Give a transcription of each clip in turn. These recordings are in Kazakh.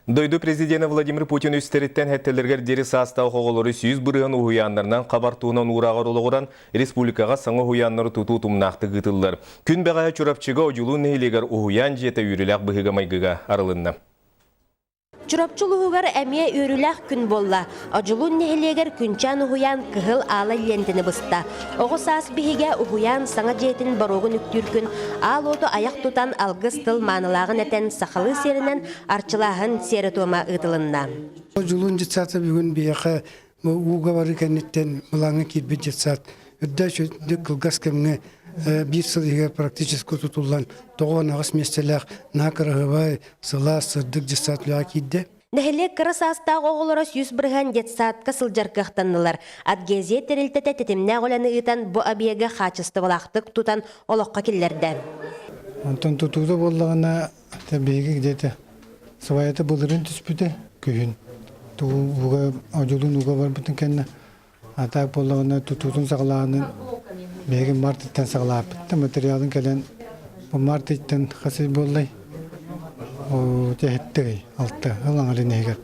Дойду президенті Владимир Путин үстеріттен әттелергер дері састау қоғылыры сүйіз бұрыған ұхуянларынан қабартуынан урағыр олығыран республикаға саңы ұхуянлары тұту тұмнақты ғытылыр. Күн бәғая чұрапчыға ұжылу нәйлегер ұхуян жеті үйріләқ бұхыға майгыға арылынна. Чурапчулугар әмие өріләқ күн болла. Ажылун нехелегер күнчан ухуян кыхыл ала лентini бұста. Оғы саас бігеге ухуян саңа жетін бароғын үктүркүн ал ото аяқ тұтан алғыз тыл манылағын әтен сақалы серінен арчылағын сері тома ұтылынна. Ажылун жетсаты бүгін бияқа уға бары кәнеттен мұлаңы келбет жетсат. Үдді шөйді қылғас кәміне bir сыл егер практически тұтылған тоғын ағыс местеләқ нақырғыбай сыла сырдық жесатлыға кейді. Нәхелек кыры састағы оғылары сүйіс бірген детсатқа сылжарқықтанылар. Адгезе терілтеті тетімне ғоланы ұйтан бұ абиеге қачысты балақтық тұтан олыққа келерді. Антон тұтуды болығына бейгі деді. Сывайаты бұлырын түспіді күйін. Бұға ажылын ұға бар бұтын кәнні. Атақ болығына тұтудың сағылағының бейгі мартыттан сағылап бітті. Материалын кәлен бұл мартыттан қасый болдай. Тәхеттіғей алты ғылаңылын егер.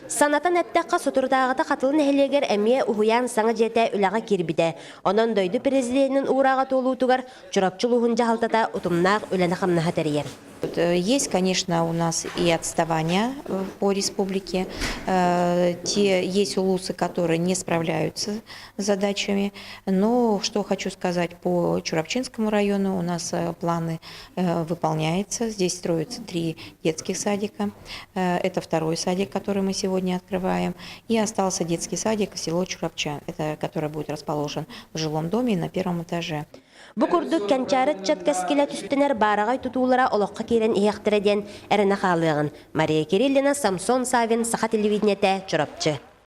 Санатан әттәққа сұтырдағыта қатылын әхелегер әмие ұхуян саңа жете үліға кербіде. Онын дойды президентінің ұраға толу тұғар чұрапчылуғын жағалтата ұтымнақ үләні қамнаға тәрейер. Есть, конечно, у нас и отставания по республике. Есть улусы, которые не справляются с задачами. Но что хочу сказать по Чурапчинскому району, у нас планы выполняются. Здесь строятся 3 детских садика. Это второй садик, который мы сегодня открываем. И остался детский садик село Чурапчан, который будет расположен в жилом доме на 1-м этаже. Бұқырдық кәнчарет чаткаскелі түстінер барағай тұтулыра олыққа керен еқтіреден әріні қалығын. Мария Кириллина, Самсон Савин, Саха телевидениеті, Чурапчы.